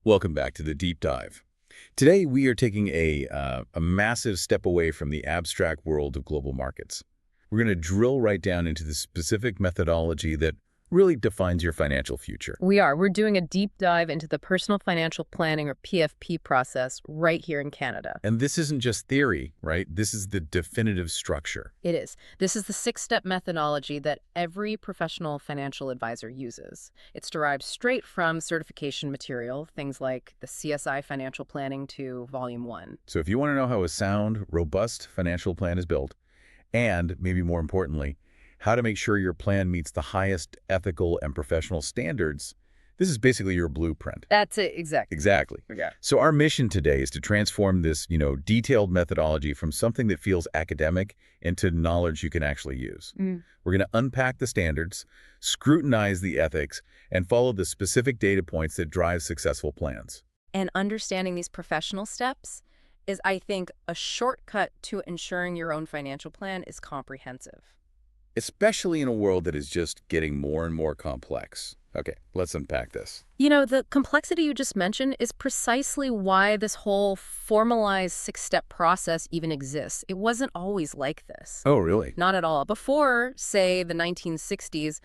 Welcome back to the Deep Dive. Today, we are taking a massive step away from the abstract world of global markets. We're going to drill right down into the specific methodology that really defines your financial future. We're doing a deep dive into the personal financial planning or PFP process right here in Canada. And this isn't just theory, right? This is the definitive structure. It is. This is the 6-step methodology that every professional financial advisor uses. It's derived straight from certification material, things like the CSI Financial Planning to Volume 1. So if you want to know how a sound, robust financial plan is built, and maybe more importantly, how to make sure your plan meets the highest ethical and professional standards, this is basically your blueprint. That's it, exactly. Exactly. Yeah. So our mission today is to transform this, detailed methodology from something that feels academic into knowledge you can actually use. We're going to unpack the standards, scrutinize the ethics, and follow the specific data points that drive successful plans. And understanding these professional steps is, I think, a shortcut to ensuring your own financial plan is comprehensive. Especially in a world that is just getting more and more complex. Okay, let's unpack this. The complexity you just mentioned is precisely why this whole formalized 6-step process even exists. It wasn't always like this. Oh, really? Not at all. Before, say, the 1960s,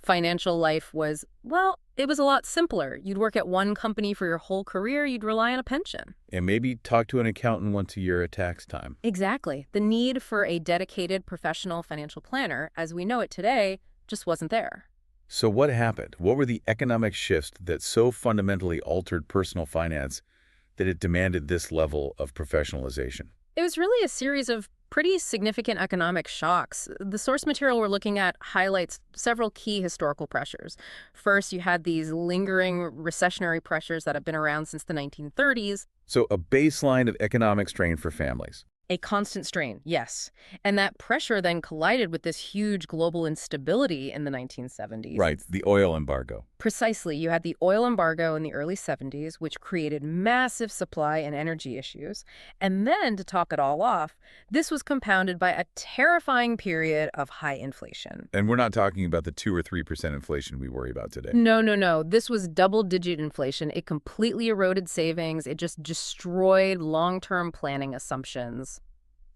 financial life was, well, it was a lot simpler. You'd work at one company for your whole career. You'd rely on a pension. And maybe talk to an accountant once a year at tax time. Exactly. The need for a dedicated professional financial planner, as we know it today, just wasn't there. So what happened? What were the economic shifts that so fundamentally altered personal finance that it demanded this level of professionalization? It was really a series of pretty significant economic shocks. The source material we're looking at highlights several key historical pressures. First, you had these lingering recessionary pressures that have been around since the 1930s. So a baseline of economic strain for families. A constant strain, yes. And that pressure then collided with this huge global instability in the 1970s. Right, the oil embargo. Precisely. You had the oil embargo in the early 70s, which created massive supply and energy issues. And then, to top it all off, this was compounded by a terrifying period of high inflation. And we're not talking about the 2 or 3% inflation we worry about today. No. This was double-digit inflation. It completely eroded savings. It just destroyed long-term planning assumptions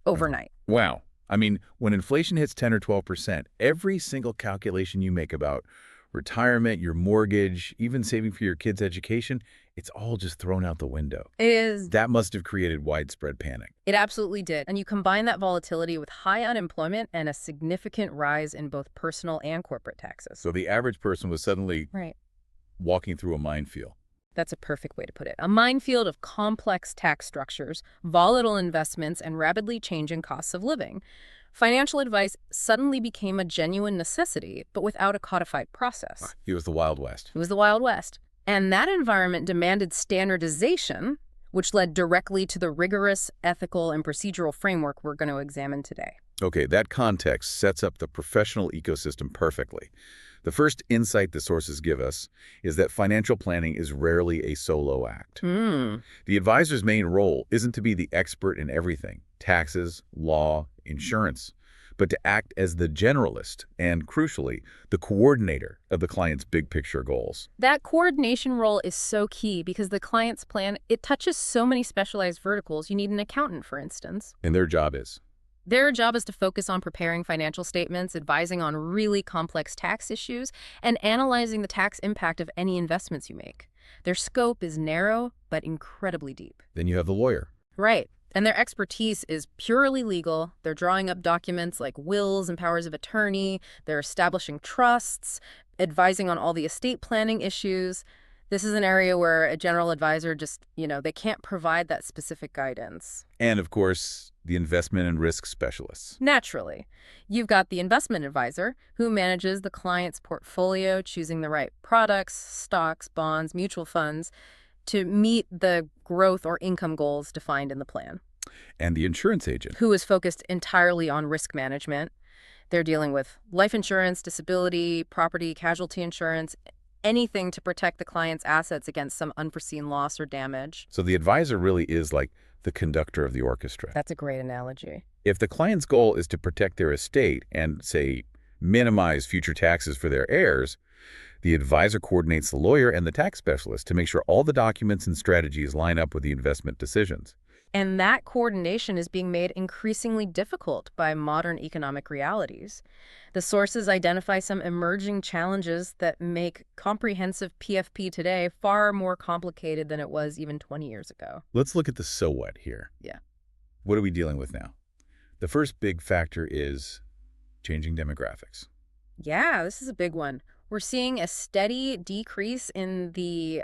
overnight. Wow. I mean, when inflation hits 10 or 12%, every single calculation you make about retirement, your mortgage, even saving for your kids' education, it's all just thrown out the window. It is. That must have created widespread panic. It absolutely did. And you combine that volatility with high unemployment and a significant rise in both personal and corporate taxes. So the average person was suddenly walking through a minefield. That's a perfect way to put it. A minefield of complex tax structures, volatile investments, and rapidly changing costs of living. Financial advice suddenly became a genuine necessity, but without a codified process. It was the Wild West. It was the Wild West. And that environment demanded standardization, which led directly to the rigorous ethical and procedural framework we're going to examine today. Okay, that context sets up the professional ecosystem perfectly. The first insight the sources give us is that financial planning is rarely a solo act. The advisor's main role isn't to be the expert in everything, taxes, law, insurance, but to act as the generalist and, crucially, the coordinator of the client's big picture goals. That coordination role is so key because the client's plan, it touches so many specialized verticals. You need an accountant, for instance. And their job is? Their job is to focus on preparing financial statements, advising on really complex tax issues, and analyzing the tax impact of any investments you make. Their scope is narrow, but incredibly deep. Then you have the lawyer. Right. And their expertise is purely legal. They're drawing up documents like wills and powers of attorney. They're establishing trusts, advising on all the estate planning issues. This is an area where a general advisor just, they can't provide that specific guidance. And, of course, the investment and risk specialists. Naturally. You've got the investment advisor who manages the client's portfolio, choosing the right products, stocks, bonds, mutual funds to meet the growth or income goals defined in the plan. And the insurance agent, who is focused entirely on risk management. They're dealing with life insurance, disability, property, casualty insurance, anything to protect the client's assets against some unforeseen loss or damage. So the advisor really is like the conductor of the orchestra. That's a great analogy. If the client's goal is to protect their estate and, say, minimize future taxes for their heirs, The advisor coordinates the lawyer and the tax specialist to make sure all the documents and strategies line up with the investment decisions. And that coordination is being made increasingly difficult by modern economic realities. The sources identify some emerging challenges that make comprehensive PFP today far more complicated than it was even 20 years ago. Let's look at the so what here. Yeah. What are we dealing with now? The first big factor is changing demographics. Yeah, this is a big one. We're seeing a steady decrease in the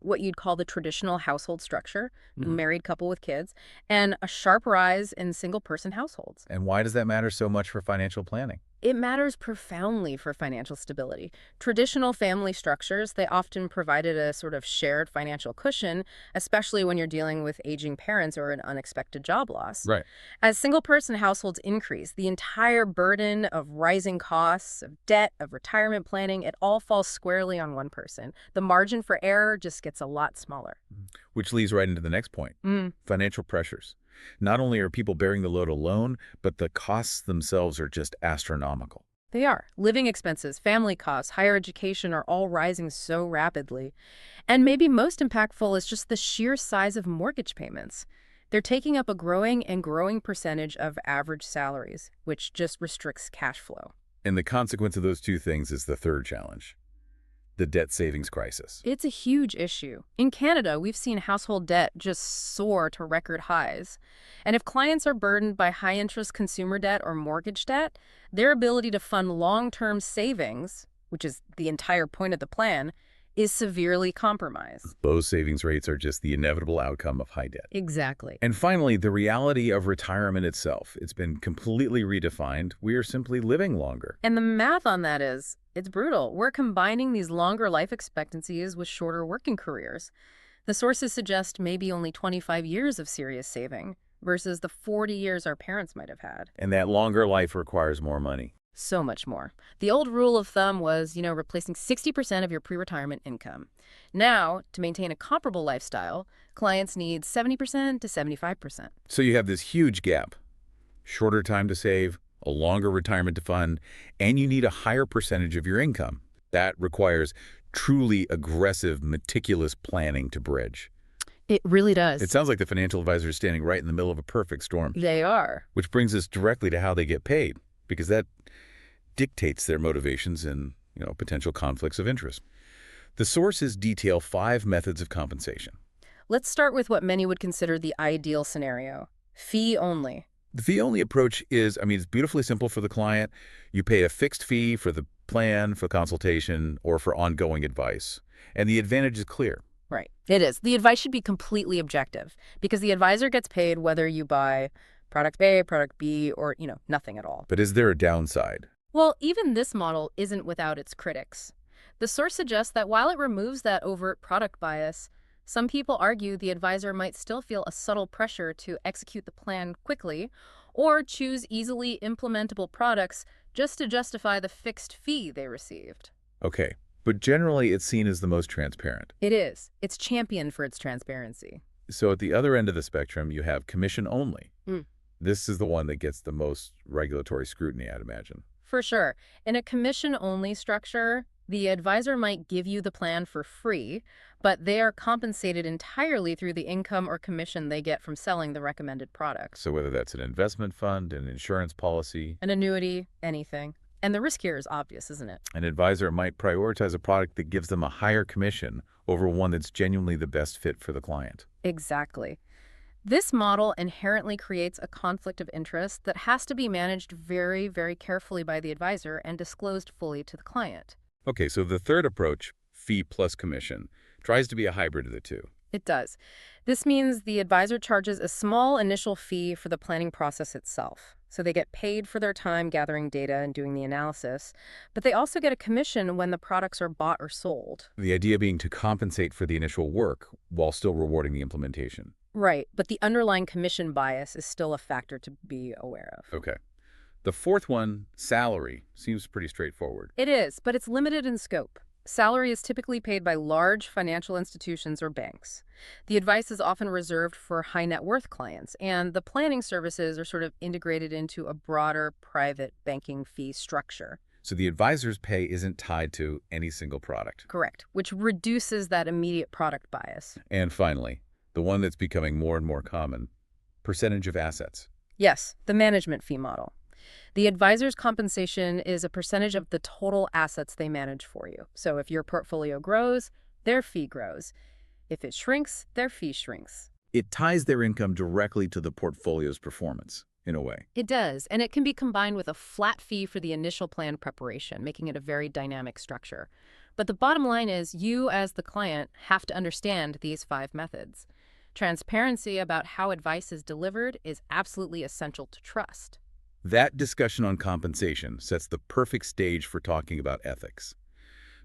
what you'd call the traditional household structure, married couple with kids, and a sharp rise in single-person households. And why does that matter so much for financial planning? It matters profoundly for financial stability. Traditional family structures, they often provided a sort of shared financial cushion, especially when you're dealing with aging parents or an unexpected job loss. Right. As single-person households increase, the entire burden of rising costs, of debt, of retirement planning, it all falls squarely on one person. The margin for error just gets a lot smaller. Which leads right into the next point, financial pressures. Not only are people bearing the load alone, but the costs themselves are just astronomical. They are. Living expenses, family costs, higher education are all rising so rapidly. And maybe most impactful is just the sheer size of mortgage payments. They're taking up a growing percentage of average salaries, which just restricts cash flow. And the consequence of those two things is the third challenge, the debt savings crisis. It's a huge issue. In Canada, we've seen household debt just soar to record highs. And if clients are burdened by high-interest consumer debt or mortgage debt, their ability to fund long-term savings, which is the entire point of the plan, is severely compromised. Those savings rates are just the inevitable outcome of high debt. Exactly. And finally, the reality of retirement itself. It's been completely redefined. We are simply living longer. And the math on that is, it's brutal. We're combining these longer life expectancies with shorter working careers. The sources suggest maybe only 25 years of serious saving versus the 40 years our parents might have had. And that longer life requires more money. So much more. The old rule of thumb was, replacing 60% of your pre-retirement income. Now, to maintain a comparable lifestyle, clients need 70% to 75%. So you have this huge gap, shorter time to save, a longer retirement to fund, and you need a higher percentage of your income. That requires truly aggressive, meticulous planning to bridge. It really does. It sounds like the financial advisor is standing right in the middle of a perfect storm. They are. Which brings us directly to how they get paid, because that dictates their motivations and, potential conflicts of interest. The sources detail 5 methods of compensation. Let's start with what many would consider the ideal scenario. Fee only. The fee-only approach is, it's beautifully simple for the client. You pay a fixed fee for the plan, for consultation, or for ongoing advice. And the advantage is clear. Right. It is. The advice should be completely objective because the advisor gets paid whether you buy product A, product B, or, nothing at all. But is there a downside? Well, even this model isn't without its critics. The source suggests that while it removes that overt product bias, some people argue the advisor might still feel a subtle pressure to execute the plan quickly or choose easily implementable products just to justify the fixed fee they received. Okay, but generally it's seen as the most transparent. It is. It's championed for its transparency. So at the other end of the spectrum, you have commission only. This is the one that gets the most regulatory scrutiny, I'd imagine. For sure. In a commission-only structure, the advisor might give you the plan for free, but they are compensated entirely through the income or commission they get from selling the recommended product. So whether that's an investment fund, an insurance policy, an annuity, anything. And the risk here is obvious, isn't it? An advisor might prioritize a product that gives them a higher commission over one that's genuinely the best fit for the client. Exactly. This model inherently creates a conflict of interest that has to be managed very, very carefully by the advisor and disclosed fully to the client. Okay, so the third approach, fee plus commission, tries to be a hybrid of the two. It does. This means the advisor charges a small initial fee for the planning process itself. So they get paid for their time gathering data and doing the analysis, but they also get a commission when the products are bought or sold. The idea being to compensate for the initial work while still rewarding the implementation. Right, but the underlying commission bias is still a factor to be aware of. Okay. The fourth one, salary, seems pretty straightforward. It is, but it's limited in scope. Salary is typically paid by large financial institutions or banks. The advice is often reserved for high net worth clients, and the planning services are sort of integrated into a broader private banking fee structure. So the advisor's pay isn't tied to any single product. Correct, which reduces that immediate product bias. And finally, the one that's becoming more and more common, percentage of assets. Yes, the management fee model. The advisor's compensation is a percentage of the total assets they manage for you. So if your portfolio grows, their fee grows. If it shrinks, their fee shrinks. It ties their income directly to the portfolio's performance, in a way. It does, and it can be combined with a flat fee for the initial plan preparation, making it a very dynamic structure. But the bottom line is you, as the client, have to understand these 5 methods. Transparency about how advice is delivered is absolutely essential to trust. That discussion on compensation sets the perfect stage for talking about ethics.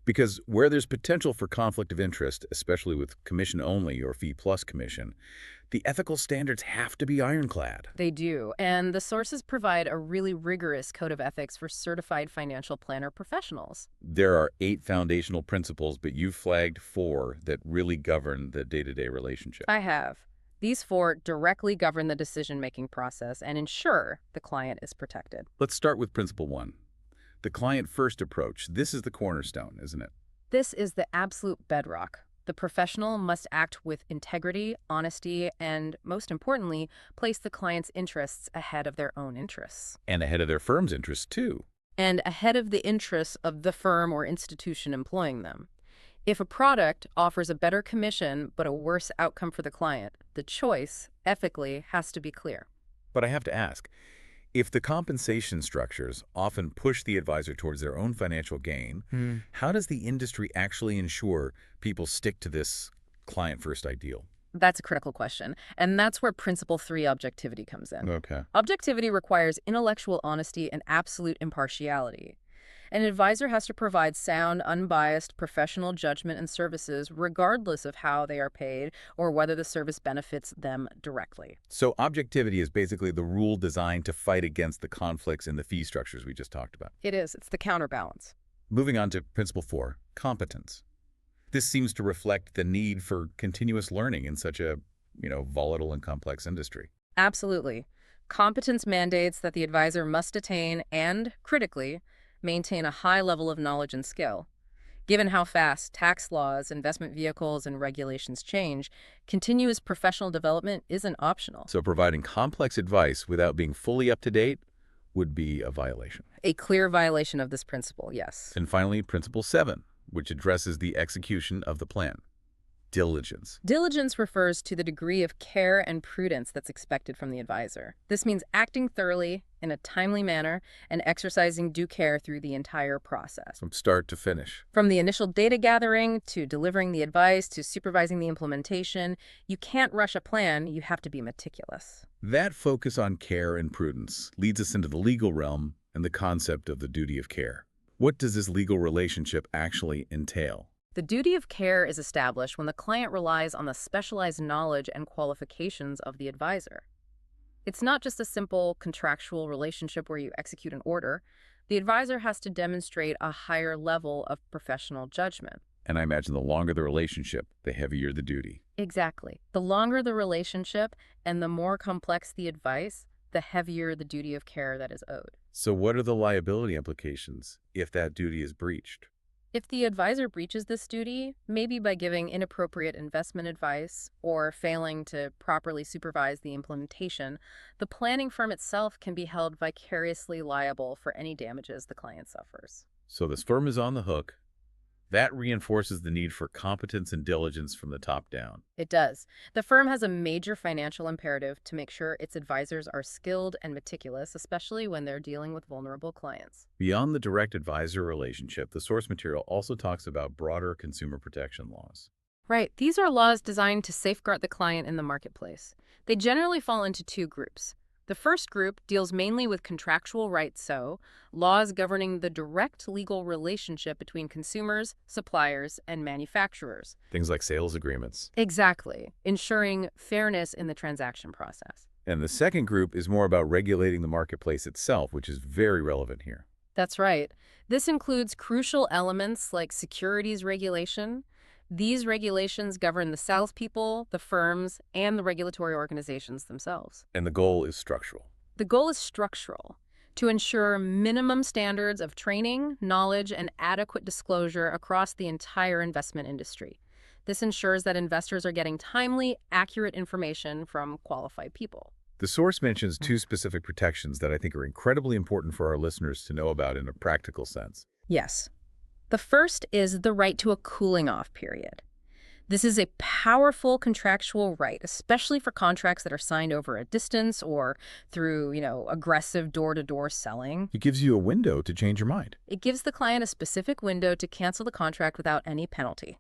Because where there's potential for conflict of interest, especially with commission-only or fee-plus commission, the ethical standards have to be ironclad. They do, and the sources provide a really rigorous code of ethics for certified financial planner professionals. There are 8 foundational principles, but you've flagged 4 that really govern the day-to-day relationship. I have. These 4 directly govern the decision-making process and ensure the client is protected. Let's start with principle 1. The client-first approach. This is the cornerstone, isn't it? This is the absolute bedrock. The professional must act with integrity, honesty, and, most importantly, place the client's interests ahead of their own interests. And ahead of their firm's interests, too. And ahead of the interests of the firm or institution employing them. If a product offers a better commission but a worse outcome for the client, the choice, ethically, has to be clear. But I have to ask, if the compensation structures often push the advisor towards their own financial gain, how does the industry actually ensure people stick to this client-first ideal? That's a critical question, and that's where Principle 3 objectivity comes in. Okay. Objectivity requires intellectual honesty and absolute impartiality. An advisor has to provide sound, unbiased, professional judgment and services regardless of how they are paid or whether the service benefits them directly. So objectivity is basically the rule designed to fight against the conflicts in the fee structures we just talked about. It is. It's the counterbalance. Moving on to principle 4, competence. This seems to reflect the need for continuous learning in such a, volatile and complex industry. Absolutely. Competence mandates that the advisor must attain and, critically, maintain a high level of knowledge and skill. Given how fast tax laws, investment vehicles, and regulations change, continuous professional development isn't optional. So providing complex advice without being fully up to date would be a violation. A clear violation of this principle, yes. And finally, principle 7, which addresses the execution of the plan. Diligence. Diligence refers to the degree of care and prudence that's expected from the advisor. This means acting thoroughly in a timely manner and exercising due care through the entire process. From start to finish. From the initial data gathering to delivering the advice to supervising the implementation, you can't rush a plan, you have to be meticulous. That focus on care and prudence leads us into the legal realm and the concept of the duty of care. What does this legal relationship actually entail? The duty of care is established when the client relies on the specialized knowledge and qualifications of the advisor. It's not just a simple contractual relationship where you execute an order. The advisor has to demonstrate a higher level of professional judgment. And I imagine the longer the relationship, the heavier the duty. Exactly. The longer the relationship and the more complex the advice, the heavier the duty of care that is owed. So what are the liability implications if that duty is breached? If the advisor breaches this duty, maybe by giving inappropriate investment advice or failing to properly supervise the implementation, the planning firm itself can be held vicariously liable for any damages the client suffers. So this firm is on the hook. That reinforces the need for competence and diligence from the top down. It does. The firm has a major financial imperative to make sure its advisors are skilled and meticulous, especially when they're dealing with vulnerable clients. Beyond the direct advisor relationship, the source material also talks about broader consumer protection laws. Right. These are laws designed to safeguard the client in the marketplace. They generally fall into 2 groups. The first group deals mainly with contractual rights, so laws governing the direct legal relationship between consumers, suppliers, and manufacturers. Things like sales agreements. Exactly, ensuring fairness in the transaction process. And the second group is more about regulating the marketplace itself, which is very relevant here. That's right. This includes crucial elements like securities regulation. These regulations govern the salespeople, the firms, and the regulatory organizations themselves. And the goal is structural. The goal is structural, to ensure minimum standards of training, knowledge, and adequate disclosure across the entire investment industry. This ensures that investors are getting timely, accurate information from qualified people. The source mentions two specific protections that I think are incredibly important for our listeners to know about in a practical sense. Yes. The first is the right to a cooling off period. This is a powerful contractual right, especially for contracts that are signed over a distance or through, aggressive door-to-door selling. It gives you a window to change your mind. It gives the client a specific window to cancel the contract without any penalty.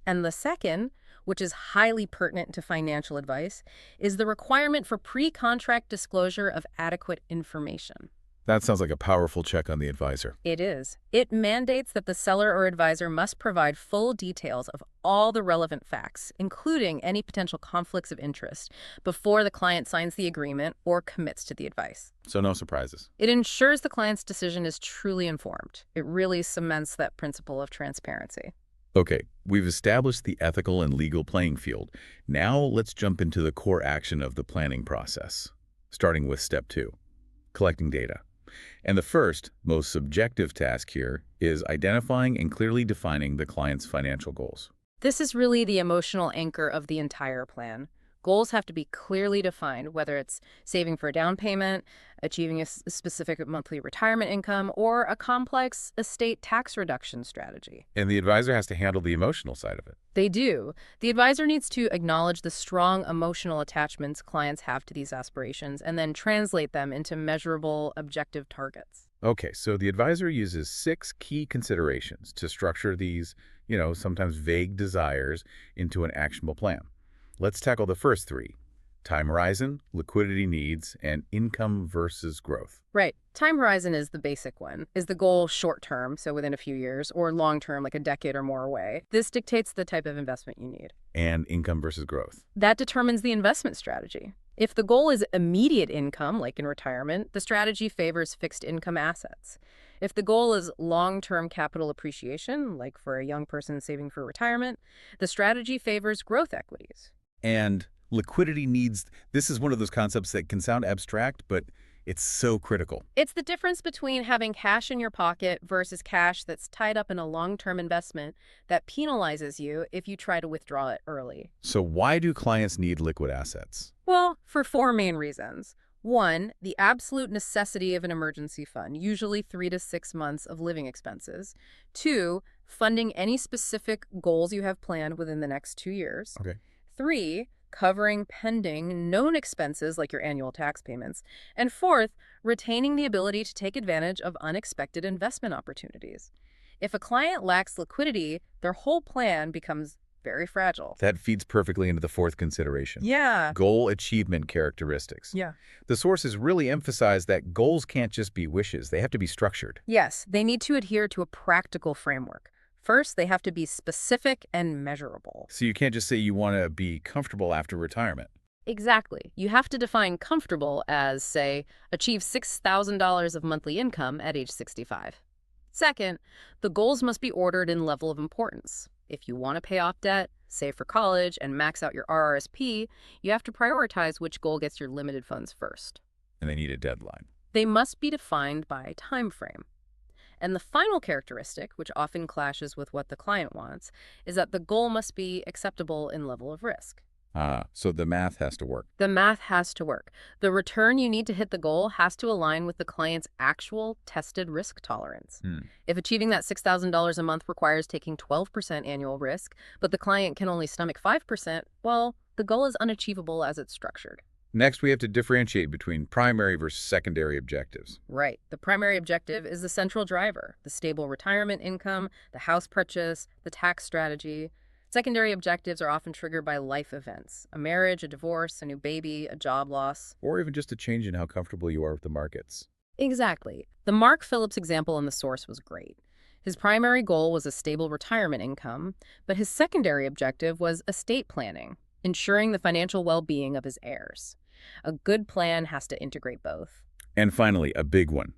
And the second, which is highly pertinent to financial advice, is the requirement for pre-contract disclosure of adequate information. That sounds like a powerful check on the advisor. It is. It mandates that the seller or advisor must provide full details of all the relevant facts, including any potential conflicts of interest, before the client signs the agreement or commits to the advice. So no surprises. It ensures the client's decision is truly informed. It really cements that principle of transparency. Okay, we've established the ethical and legal playing field. Now let's jump into the core action of the planning process, starting with step 2, collecting data. And the first, most subjective task here is identifying and clearly defining the client's financial goals. This is really the emotional anchor of the entire plan. Goals have to be clearly defined, whether it's saving for a down payment, achieving a specific monthly retirement income, or a complex estate tax reduction strategy. And the advisor has to handle the emotional side of it. They do. The advisor needs to acknowledge the strong emotional attachments clients have to these aspirations and then translate them into measurable, objective targets. Okay, so the advisor uses 6 key considerations to structure these, sometimes vague desires into an actionable plan. Let's tackle the first 3. Time horizon, liquidity needs, and income versus growth. Right. Time horizon is the basic one. Is the goal short-term, so within a few years, or long-term, like a decade or more away? This dictates the type of investment you need. And income versus growth. That determines the investment strategy. If the goal is immediate income, like in retirement, the strategy favors fixed income assets. If the goal is long-term capital appreciation, like for a young person saving for retirement, the strategy favors growth equities. And liquidity needs, this is one of those concepts that can sound abstract, but it's so critical. It's the difference between having cash in your pocket versus cash that's tied up in a long-term investment that penalizes you if you try to withdraw it early. So why do clients need liquid assets? Well, for 4 main reasons. 1, the absolute necessity of an emergency fund, usually 3 to 6 months of living expenses. 2, funding any specific goals you have planned within the next 2 years. Okay. 3, covering pending known expenses like your annual tax payments. And 4th, retaining the ability to take advantage of unexpected investment opportunities. If a client lacks liquidity, their whole plan becomes very fragile. That feeds perfectly into the 4th consideration. Yeah. Goal achievement characteristics. Yeah. The sources really emphasize that goals can't just be wishes. They have to be structured. Yes, they need to adhere to a practical framework. First, they have to be specific and measurable. So you can't just say you want to be comfortable after retirement. Exactly. You have to define comfortable as, say, achieve $6,000 of monthly income at age 65. Second, the goals must be ordered in level of importance. If you want to pay off debt, save for college, and max out your RRSP, you have to prioritize which goal gets your limited funds first. And they need a deadline. They must be defined by time frame. And the final characteristic, which often clashes with what the client wants, is that the goal must be acceptable in level of risk. So the math has to work. The math has to work. The return you need to hit the goal has to align with the client's actual tested risk tolerance. If achieving that $6,000 a month requires taking 12% annual risk, but the client can only stomach 5%, well, the goal is unachievable as it's structured. Next, we have to differentiate between primary versus secondary objectives. Right. The primary objective is the central driver, the stable retirement income, the house purchase, the tax strategy. Secondary objectives are often triggered by life events, a marriage, a divorce, a new baby, a job loss. Or even just a change in how comfortable you are with the markets. Exactly. The Mark Phillips example in the source was great. His primary goal was a stable retirement income, but his secondary objective was estate planning, ensuring the financial well-being of his heirs. A good plan has to integrate both. And finally, a big one.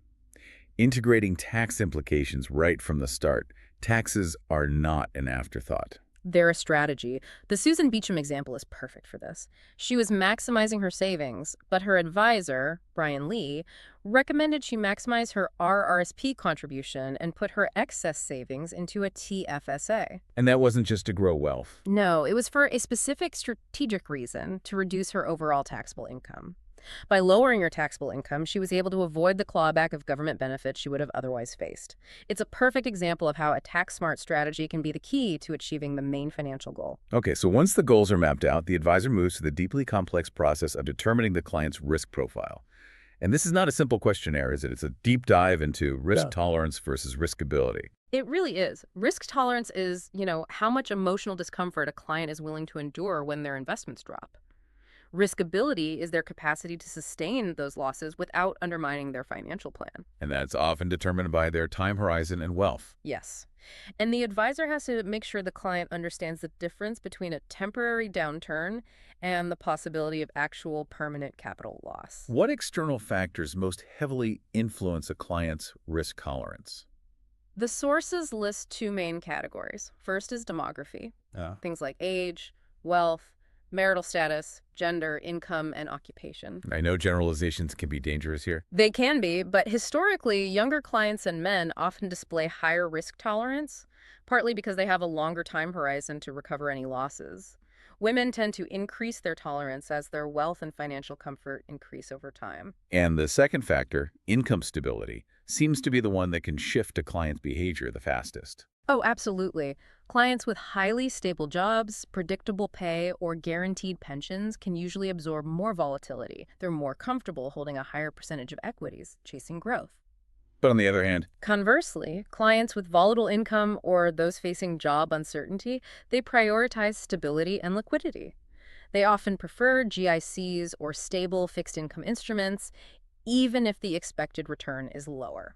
Integrating tax implications right from the start. Taxes are not an afterthought. They're a strategy. The Susan Beacham example is perfect for this. She was maximizing her savings, but her advisor, Brian Lee, recommended she maximize her RRSP contribution and put her excess savings into a TFSA. And that wasn't just to grow wealth. No, it was for a specific strategic reason to reduce her overall taxable income. By lowering her taxable income, she was able to avoid the clawback of government benefits she would have otherwise faced. It's a perfect example of how a tax-smart strategy can be the key to achieving the main financial goal. Okay, so once the goals are mapped out, the advisor moves to the deeply complex process of determining the client's risk profile. And this is not a simple questionnaire, is it? It's a deep dive into risk tolerance versus riskability. It really is. Risk tolerance is, how much emotional discomfort a client is willing to endure when their investments drop. Riskability is their capacity to sustain those losses without undermining their financial plan. And that's often determined by their time horizon and wealth. Yes. And the advisor has to make sure the client understands the difference between a temporary downturn and the possibility of actual permanent capital loss. What external factors most heavily influence a client's risk tolerance? The sources list two main categories. First is demography, things like age, wealth, marital status, gender, income, and occupation. I know generalizations can be dangerous here. They can be, but historically, younger clients and men often display higher risk tolerance, partly because they have a longer time horizon to recover any losses. Women tend to increase their tolerance as their wealth and financial comfort increase over time. And the second factor, income stability, seems to be the one that can shift a client's behavior the fastest. Oh, absolutely. Clients with highly stable jobs, predictable pay, or guaranteed pensions can usually absorb more volatility. They're more comfortable holding a higher percentage of equities, chasing growth. But on the other hand, Conversely, clients with volatile income or those facing job uncertainty, they prioritize stability and liquidity. They often prefer GICs or stable fixed income instruments, even if the expected return is lower.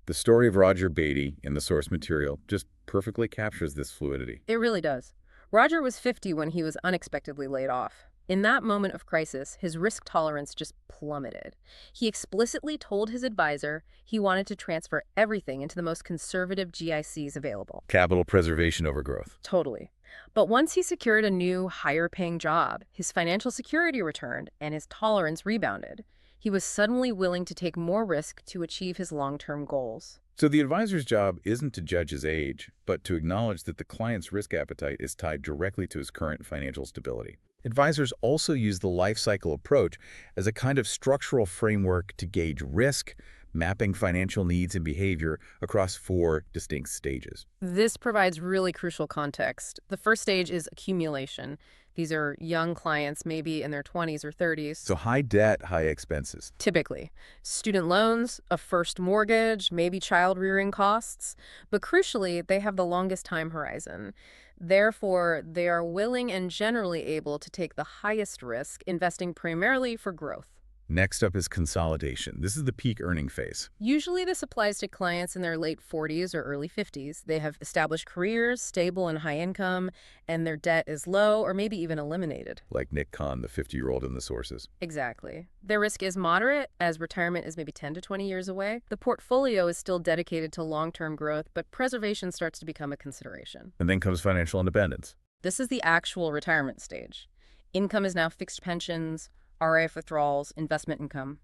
the story of Roger Beatty in the source material just perfectly captures this fluidity. It really does. Roger was 50 when he was unexpectedly laid off. In that moment of crisis, his risk tolerance just plummeted. He explicitly told his advisor he wanted to transfer everything into the most conservative GICs available. Capital preservation over growth. Totally. But once he secured a new, higher-paying job, his financial security returned and his tolerance rebounded. He was suddenly willing to take more risk to achieve his long-term goals. So the advisor's job isn't to judge his age, but to acknowledge that the client's risk appetite is tied directly to his current financial stability. Advisors also use the life cycle approach as a kind of structural framework to gauge risk, mapping financial needs and behavior across 4 distinct stages. This provides really crucial context. The first stage is accumulation. These are young clients, maybe in their 20s or 30s. So high debt, high expenses. Typically, student loans, a first mortgage, maybe child-rearing costs. But crucially, they have the longest time horizon. Therefore, they are willing and generally able to take the highest risk, investing primarily for growth. Next up is consolidation. This is the peak earning phase. Usually this applies to clients in their late 40s or early 50s. They have established careers, stable and high income, and their debt is low or maybe even eliminated. Like Nick Kahn, the 50-year-old in the sources. Exactly. Their risk is moderate, as retirement is maybe 10 to 20 years away. The portfolio is still dedicated to long-term growth, but preservation starts to become a consideration. And then comes financial independence. This is the actual retirement stage. Income is now fixed pensions, RIF withdrawals, investment income.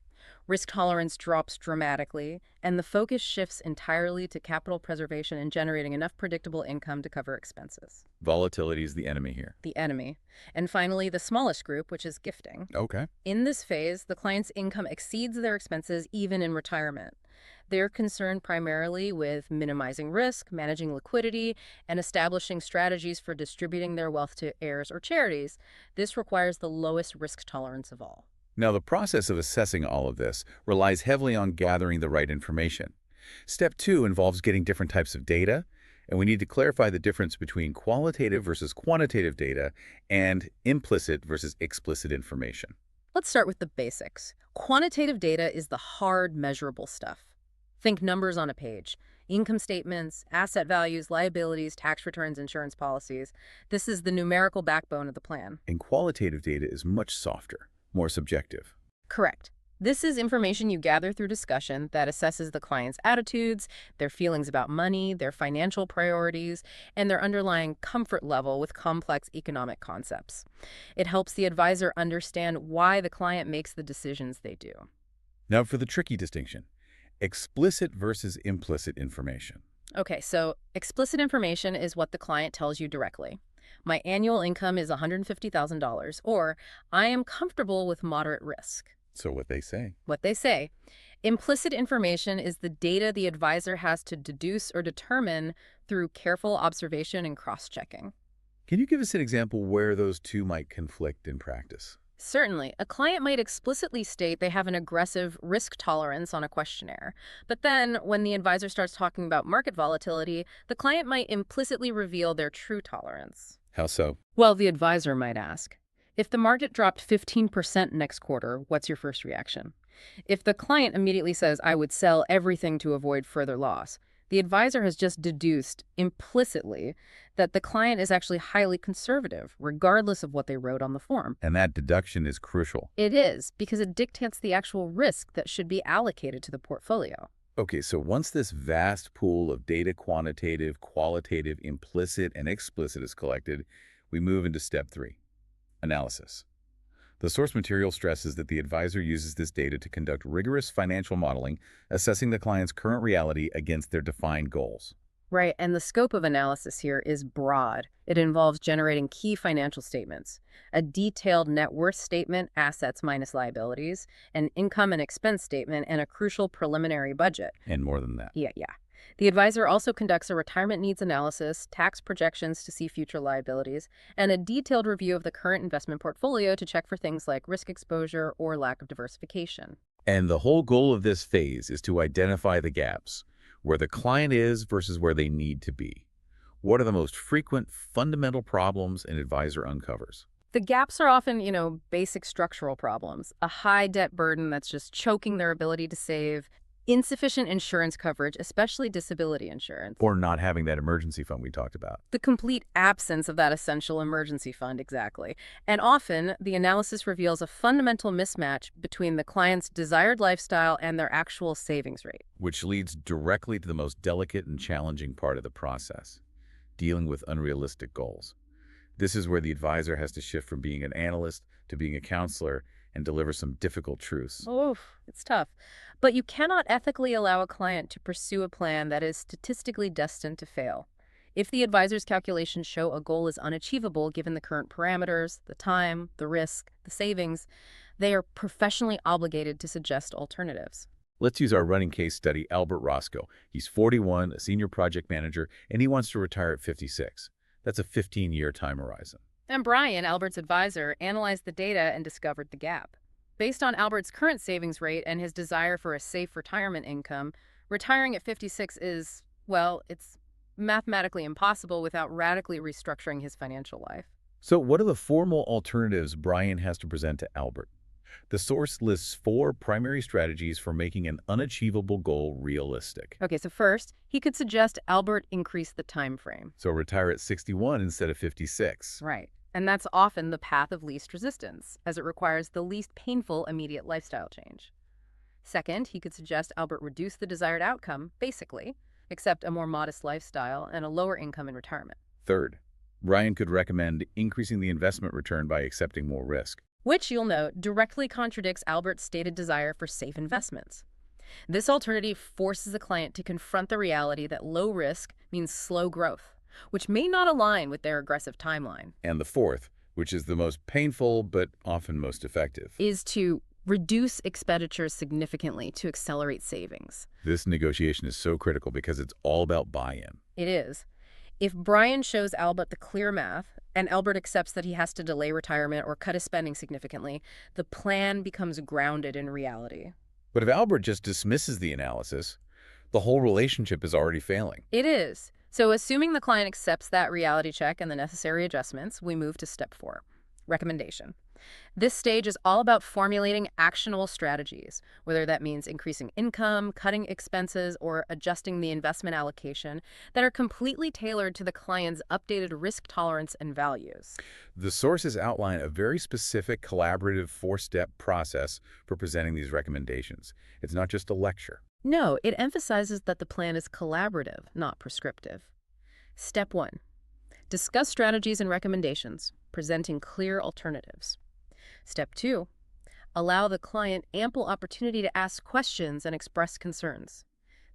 Risk tolerance drops dramatically, and the focus shifts entirely to capital preservation and generating enough predictable income to cover expenses. Volatility is the enemy here. The enemy. And finally, the smallest group, which is gifting. Okay. In this phase, the client's income exceeds their expenses even in retirement. They're concerned primarily with minimizing risk, managing liquidity, and establishing strategies for distributing their wealth to heirs or charities. This requires the lowest risk tolerance of all. Now, the process of assessing all of this relies heavily on gathering the right information. Step 2 involves getting different types of data, and we need to clarify the difference between qualitative versus quantitative data and implicit versus explicit information. Let's start with the basics. Quantitative data is the hard, measurable stuff. Think numbers on a page. Income statements, asset values, liabilities, tax returns, insurance policies. This is the numerical backbone of the plan. And qualitative data is much softer, more subjective. Correct. This is information you gather through discussion that assesses the client's attitudes, their feelings about money, their financial priorities, and their underlying comfort level with complex economic concepts. It helps the advisor understand why the client makes the decisions they do. Now for the tricky distinction, explicit versus implicit information. Okay, so explicit information is what the client tells you directly. My annual income is $150,000, or I am comfortable with moderate risk. So what they say. What they say. Implicit information is the data the advisor has to deduce or determine through careful observation and cross-checking. Can you give us an example where those two might conflict in practice? Certainly, a client might explicitly state they have an aggressive risk tolerance on a questionnaire. But then, when the advisor starts talking about market volatility, the client might implicitly reveal their true tolerance. How so? Well, the advisor might ask, if the market dropped 15% next quarter, what's your first reaction? If the client immediately says, I would sell everything to avoid further loss, the advisor has just deduced implicitly that the client is actually highly conservative, regardless of what they wrote on the form. And that deduction is crucial. It is, because it dictates the actual risk that should be allocated to the portfolio. Okay, so once this vast pool of data, quantitative, qualitative, implicit, and explicit is collected, we move into step 3, analysis. The source material stresses that the advisor uses this data to conduct rigorous financial modeling, assessing the client's current reality against their defined goals. Right, and the scope of analysis here is broad. It involves generating key financial statements, a detailed net worth statement, assets minus liabilities, an income and expense statement, and a crucial preliminary budget. And more than that. Yeah. The advisor also conducts a retirement needs analysis, tax projections to see future liabilities, and a detailed review of the current investment portfolio to check for things like risk exposure or lack of diversification. And the whole goal of this phase is to identify the gaps, where the client is versus where they need to be. What are the most frequent fundamental problems an advisor uncovers? The gaps are often, basic structural problems, a high debt burden that's just choking their ability to save, insufficient insurance coverage, especially disability insurance. Or not having that emergency fund we talked about. The complete absence of that essential emergency fund, exactly. And often, the analysis reveals a fundamental mismatch between the client's desired lifestyle and their actual savings rate. Which leads directly to the most delicate and challenging part of the process, dealing with unrealistic goals. This is where the advisor has to shift from being an analyst to being a counselor and deliver some difficult truths. Oof, it's tough. But you cannot ethically allow a client to pursue a plan that is statistically destined to fail. If the advisor's calculations show a goal is unachievable given the current parameters, the time, the risk, the savings, they are professionally obligated to suggest alternatives. Let's use our running case study, Albert Roscoe. He's 41, a senior project manager, and he wants to retire at 56. That's a 15-year time horizon. And Brian, Albert's advisor, analyzed the data and discovered the gap. Based on Albert's current savings rate and his desire for a safe retirement income, retiring at 56 is, well, it's mathematically impossible without radically restructuring his financial life. So what are the formal alternatives Brian has to present to Albert? The source lists 4 primary strategies for making an unachievable goal realistic. Okay, so first, he could suggest Albert increase the time frame. So retire at 61 instead of 56. Right. And that's often the path of least resistance, as it requires the least painful immediate lifestyle change. Second, he could suggest Albert reduce the desired outcome, basically, accept a more modest lifestyle and a lower income in retirement. Third, Brian could recommend increasing the investment return by accepting more risk. Which, you'll note, directly contradicts Albert's stated desire for safe investments. This alternative forces the client to confront the reality that low risk means slow growth, which may not align with their aggressive timeline. And the fourth, which is the most painful but often most effective, is to reduce expenditures significantly to accelerate savings. This negotiation is so critical because it's all about buy-in. It is. If Brian shows Albert the clear math, and Albert accepts that he has to delay retirement or cut his spending significantly, the plan becomes grounded in reality. But if Albert just dismisses the analysis, the whole relationship is already failing. It is. So assuming the client accepts that reality check and the necessary adjustments, we move to step 4, recommendation. This stage is all about formulating actionable strategies, whether that means increasing income, cutting expenses, or adjusting the investment allocation, that are completely tailored to the client's updated risk tolerance and values. The sources outline a very specific collaborative four-step process for presenting these recommendations. It's not just a lecture. No, it emphasizes that the plan is collaborative, not prescriptive. Step 1. Discuss strategies and recommendations, presenting clear alternatives. Step 2. Allow the client ample opportunity to ask questions and express concerns.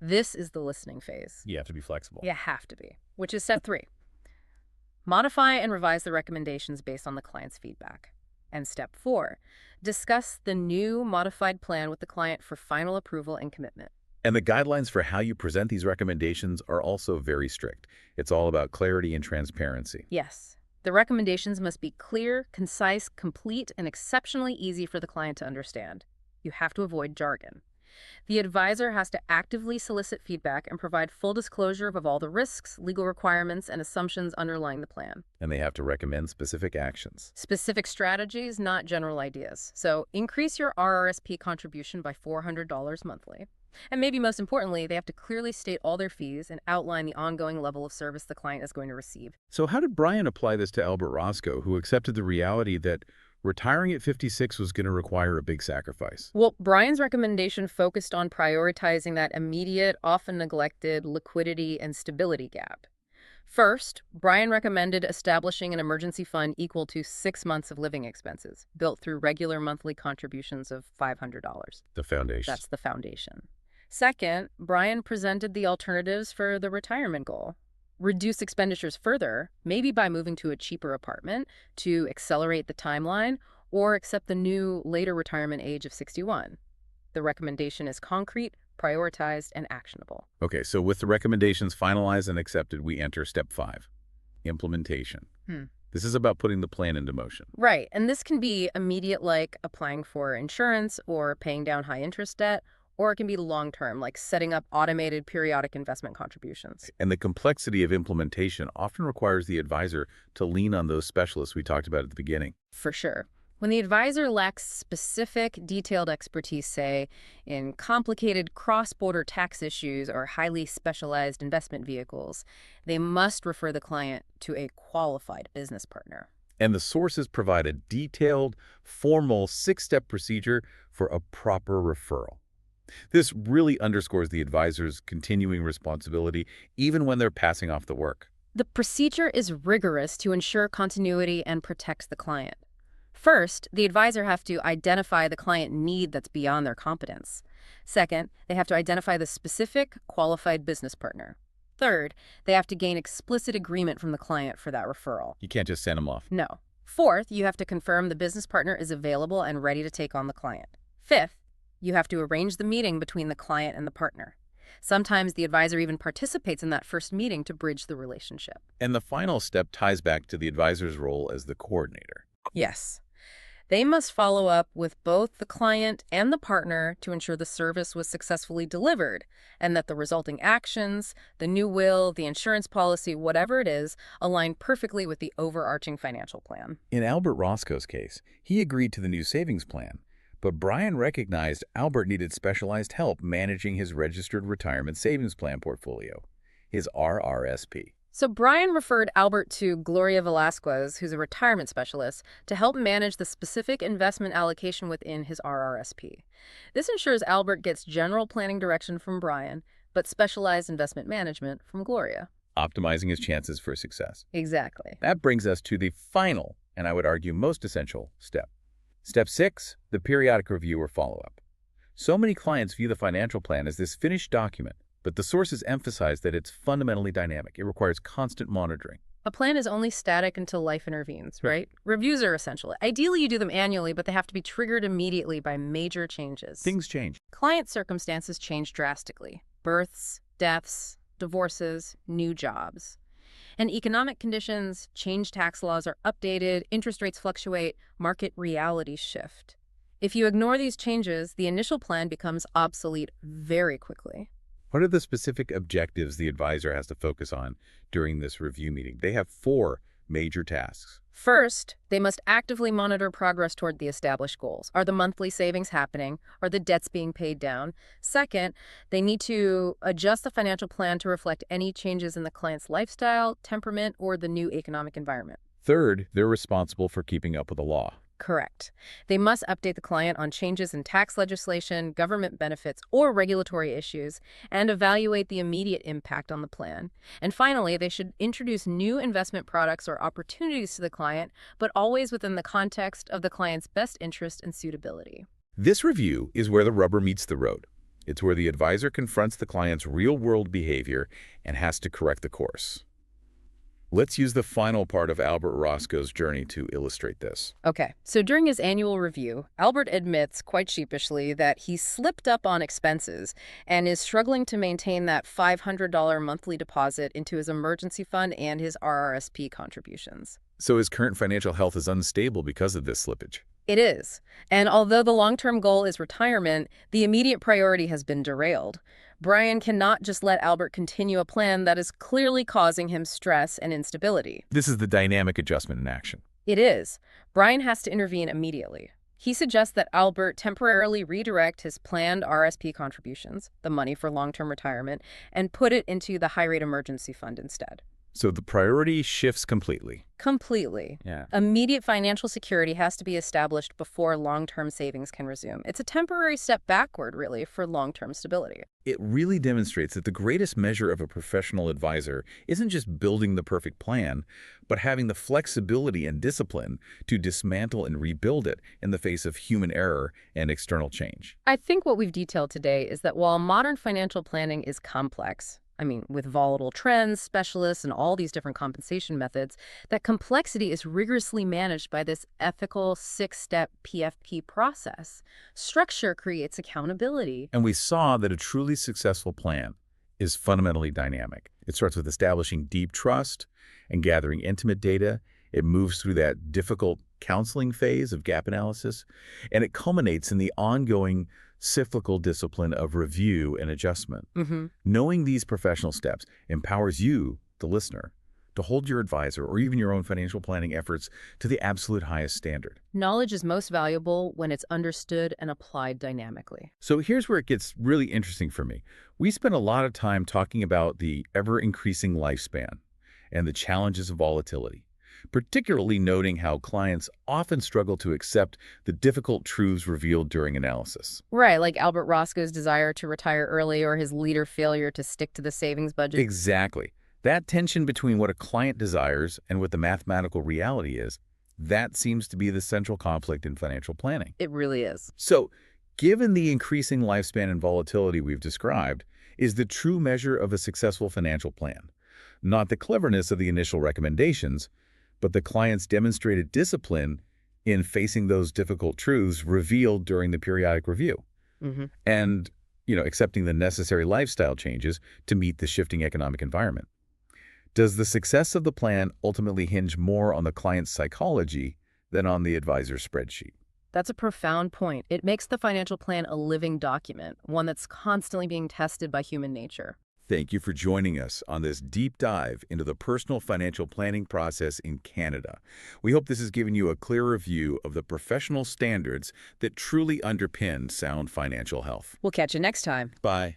This is the listening phase. You have to be flexible. You have to be, which is step 3. Modify and revise the recommendations based on the client's feedback. And step 4. Discuss the new modified plan with the client for final approval and commitment. And the guidelines for how you present these recommendations are also very strict. It's all about clarity and transparency. Yes. The recommendations must be clear, concise, complete, and exceptionally easy for the client to understand. You have to avoid jargon. The advisor has to actively solicit feedback and provide full disclosure of all the risks, legal requirements, and assumptions underlying the plan. And they have to recommend specific actions. Specific strategies, not general ideas. So increase your RRSP contribution by $400 monthly. And maybe most importantly, they have to clearly state all their fees and outline the ongoing level of service the client is going to receive. So how did Brian apply this to Albert Roscoe, who accepted the reality that retiring at 56 was going to require a big sacrifice? Well, Brian's recommendation focused on prioritizing that immediate, often neglected liquidity and stability gap. First, Brian recommended establishing an emergency fund equal to 6 months of living expenses, built through regular monthly contributions of $500. The foundation. That's the foundation. Second, Brian presented the alternatives for the retirement goal. Reduce expenditures further, maybe by moving to a cheaper apartment to accelerate the timeline, or accept the new later retirement age of 61. The recommendation is concrete, prioritized, and actionable. Okay, so with the recommendations finalized and accepted, we enter step 5, implementation. This is about putting the plan into motion. Right, and this can be immediate, like applying for insurance or paying down high-interest debt, or it can be long-term, like setting up automated periodic investment contributions. And the complexity of implementation often requires the advisor to lean on those specialists we talked about at the beginning. For sure. When the advisor lacks specific, detailed expertise, say, in complicated cross-border tax issues or highly specialized investment vehicles, they must refer the client to a qualified business partner. And the sources provide a detailed, formal 6-step procedure for a proper referral. This really underscores the advisor's continuing responsibility even when they're passing off the work. The procedure is rigorous to ensure continuity and protects the client. First, the advisor have to identify the client need that's beyond their competence. Second, they have to identify the specific, qualified business partner. Third, they have to gain explicit agreement from the client for that referral. You can't just send them off. No. Fourth, you have to confirm the business partner is available and ready to take on the client. Fifth, you have to arrange the meeting between the client and the partner. Sometimes the advisor even participates in that first meeting to bridge the relationship. And the final step ties back to the advisor's role as the coordinator. Yes. They must follow up with both the client and the partner to ensure the service was successfully delivered and that the resulting actions, the new will, the insurance policy, whatever it is, align perfectly with the overarching financial plan. In Albert Roscoe's case, he agreed to the new savings plan, but Brian recognized Albert needed specialized help managing his registered retirement savings plan portfolio, his RRSP. So Brian referred Albert to Gloria Velasquez, who's a retirement specialist, to help manage the specific investment allocation within his RRSP. This ensures Albert gets general planning direction from Brian, but specialized investment management from Gloria. Optimizing his chances for success. Exactly. That brings us to the final, and I would argue most essential, step. Step 6, the periodic review or follow-up. So many clients view the financial plan as this finished document, but the sources emphasize that it's fundamentally dynamic. It requires constant monitoring. A plan is only static until life intervenes, right? Reviews are essential. Ideally, you do them annually, but they have to be triggered immediately by major changes. Things change. Client circumstances change drastically. Births, deaths, divorces, new jobs. And economic conditions change, tax laws are updated, interest rates fluctuate, market realities shift. If you ignore these changes, the initial plan becomes obsolete very quickly. What are the specific objectives the advisor has to focus on during this review meeting? They have 4 major tasks. First, they must actively monitor progress toward the established goals. Are the monthly savings happening? Are the debts being paid down? Second, they need to adjust the financial plan to reflect any changes in the client's lifestyle, temperament, or the new economic environment. Third, they're responsible for keeping up with the law. Correct. They must update the client on changes in tax legislation, government benefits, or regulatory issues, and evaluate the immediate impact on the plan. And finally, they should introduce new investment products or opportunities to the client, but always within the context of the client's best interest and suitability. This review is where the rubber meets the road. It's where the advisor confronts the client's real-world behavior and has to correct the course. Let's use the final part of Albert Roscoe's journey to illustrate this. Okay, so during his annual review, Albert admits, quite sheepishly, that he slipped up on expenses and is struggling to maintain that $500 monthly deposit into his emergency fund and his RRSP contributions. So his current financial health is unstable because of this slippage. It is. And although the long-term goal is retirement, the immediate priority has been derailed. Brian cannot just let Albert continue a plan that is clearly causing him stress and instability. This is the dynamic adjustment in action. It is. Brian has to intervene immediately. He suggests that Albert temporarily redirect his planned RSP contributions, the money for long-term retirement, and put it into the high-rate emergency fund instead. So the priority shifts completely. Completely. Yeah. Immediate financial security has to be established before long-term savings can resume. It's a temporary step backward, really, for long-term stability. It really demonstrates that the greatest measure of a professional advisor isn't just building the perfect plan, but having the flexibility and discipline to dismantle and rebuild it in the face of human error and external change. I think what we've detailed today is that while modern financial planning is complex, with volatile trends, specialists, and all these different compensation methods, that complexity is rigorously managed by this ethical six-step PFP process. Structure creates accountability. And we saw that a truly successful plan is fundamentally dynamic. It starts with establishing deep trust and gathering intimate data. It moves through that difficult counseling phase of gap analysis, and it culminates in the ongoing cyclical discipline of review and adjustment. Knowing these professional steps empowers you, the listener, to hold your advisor or even your own financial planning efforts to the absolute highest standard. Knowledge is most valuable when it's understood and applied dynamically. So here's where it gets really interesting for me. We spent a lot of time talking about the ever-increasing lifespan and the challenges of volatility, particularly noting how clients often struggle to accept the difficult truths revealed during analysis. Right, like Albert Roscoe's desire to retire early or his leader failure to stick to the savings budget. Exactly. That tension between what a client desires and what the mathematical reality is, that seems to be the central conflict in financial planning. It really is. So, given the increasing lifespan and volatility we've described, is the true measure of a successful financial plan not the cleverness of the initial recommendations, but the client's demonstrated discipline in facing those difficult truths revealed during the periodic review. And, accepting the necessary lifestyle changes to meet the shifting economic environment. Does the success of the plan ultimately hinge more on the client's psychology than on the advisor's spreadsheet? That's a profound point. It makes the financial plan a living document, one that's constantly being tested by human nature. Thank you for joining us on this deep dive into the personal financial planning process in Canada. We hope this has given you a clearer view of the professional standards that truly underpin sound financial health. We'll catch you next time. Bye.